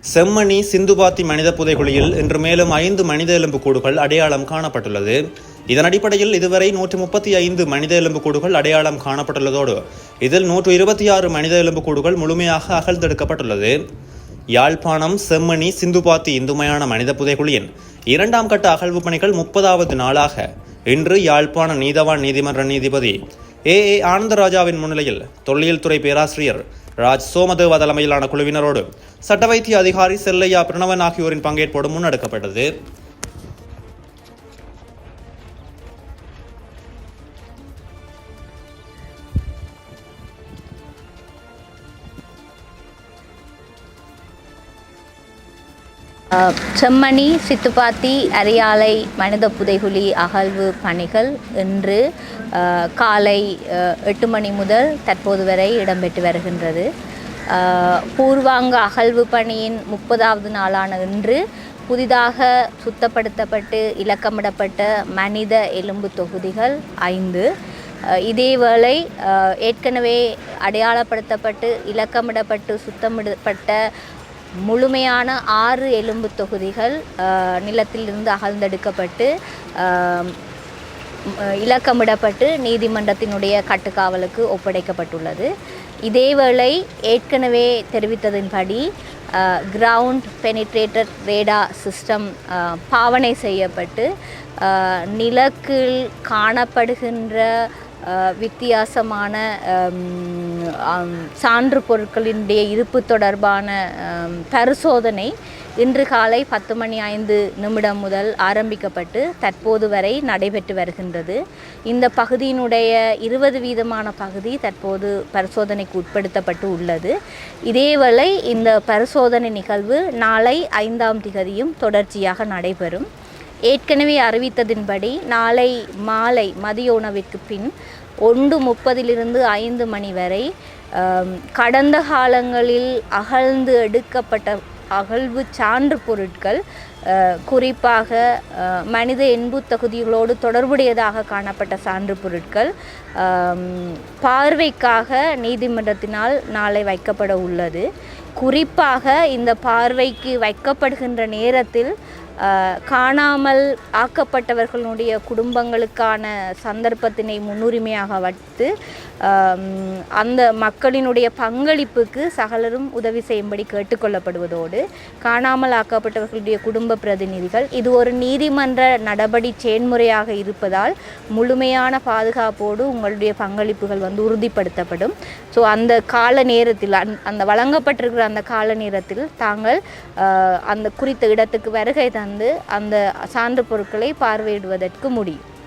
செம்மணி சிந்துபாத்தி மனித புதைகுழியில் இன்று மேலும் 5 மனித எலும்புக்கூடுகள் அடையாளம் காணப்பட்டுள்ளது. இதன் அடிப்படையில் இதுவரை 135 மனித எலும்புக்கூடுகள் அடையாளம் காணப்பட்டுள்ளதோடு இதில் 126 மனித எலும்புக்கூடுகள் முழுமையாக அகழ்ந்தெடுக்கப்பட்டுள்ளது. யாழ்ப்பாணம் செம்மணி சிந்துபாத்தி இந்துமயான மனித புதைகுழியின் 2ஆம் கட்ட அகழ்வு பணிகள் 30வது நாளாக இன்று யாழ்ப்பாண நீதவான் நீதிமன்ற நீதிபதி ஏ ஆனந்தராஜாவின் முன்னிலையில் தொல்லியல் துறை பேராசிரியர் ராஜ் சோமதேவ தலைமையிலான குழுவினரோடு சட்ட வைத்திய அதிகாரி செல்லையா பிரணவன் ஆகியோரின் பங்கேற்போடு முன்னெடுக்கப்பட்டது. செம்மணி சித்துப்பாத்தி அரியாலை மனித புதைகுழி அகழ்வு பணிகள் இன்று காலை 8 மணி முதல் தற்போது வரை இடம்பெற்று வருகின்றது. பூர்வாங்க அகழ்வு பணியின் 30வது நாளான இன்று புதிதாக சுத்தப்படுத்தப்பட்டு இலக்கமிடப்பட்ட மனித எலும்பு தொகுதிகள் 5. இதேவேளை ஏற்கனவே அடையாளப்படுத்தப்பட்டு இலக்கமிடப்பட்டு சுத்தமிடப்பட்ட முழுமையான 6 எலும்பு தொகுதிகள் நிலத்திலிருந்து அகழ்ந்தெடுக்கப்பட்டு இலக்கமிடப்பட்டு நீதிமன்றத்தினுடைய கட்டுக்காவலுக்கு ஒப்படைக்கப்பட்டுள்ளது. இதேவேளை ஏற்கனவே தெரிவித்ததின்படி கிரவுண்ட் பெனிட்ரேட்டட் ரேடார் சிஸ்டம் பாவனை செய்யப்பட்டு நிலத்தில் காணப்படுகின்ற வித்தியாசமான சான்று பொருட்களினுடைய இருப்பு தொடர்பான பரிசோதனை இன்று காலை 10:05 முதல் ஆரம்பிக்கப்பட்டு தற்போது வரை நடைபெற்று வருகின்றது. இந்த பகுதியினுடைய 20% பகுதி தற்போது பரிசோதனைக்கு உட்படுத்தப்பட்டு உள்ளது. இதேவேளை இந்த பரிசோதனை நிகழ்வு நாளை 5ஆம் திகதியும் தொடர்ச்சியாக நடைபெறும். ஏற்கனவே அறிவித்ததின்படி நாளை மாலை மதிய உணவிற்கு பின் 1:30 5 மணி வரை கடந்த காலங்களில் அகழ்ந்து எடுக்கப்பட்ட அகழ்வு சான்று பொருட்கள், குறிப்பாக மனித எண்பு தகுதிகளோடு தொடர்புடையதாக காணப்பட்ட சான்று பொருட்கள் பார்வைக்காக நீதிமன்றத்தினால் நாளை வைக்கப்பட உள்ளது. குறிப்பாக இந்த பார்வைக்கு வைக்கப்படுகின்ற நேரத்தில் காணாமல் ஆக்கப்பட்டவர்களுடைய குடும்பங்களுக்கான சந்தர்ப்பத்தினை முன்னுரிமையாக வைத்து அந்த மக்களினுடைய பங்களிப்புக்கு சகலரும் உதவி செய்யும்படி கேட்டுக்கொள்ளப்படுவதோடு, காணாமல் ஆக்கப்பட்டவர்களுடைய குடும்ப பிரதிநிதிகள் இது ஒரு நீதிமன்ற நடபடி செயன்முறையாக இருப்பதால் முழுமையான பாதுகாப்போடு உங்களுடைய பங்களிப்புகள் உறுதிப்படுத்தப்படும். ஸோ அந்த கால நேரத்தில் அந்த வழங்கப்பட்டிருக்கிற அந்த கால நேரத்தில் தாங்கள் அந்த குறித்த இடத்துக்கு வருகை தந்து அந்த சான்று பொருட்களை பார்வையிடுவதற்கு முடியும்.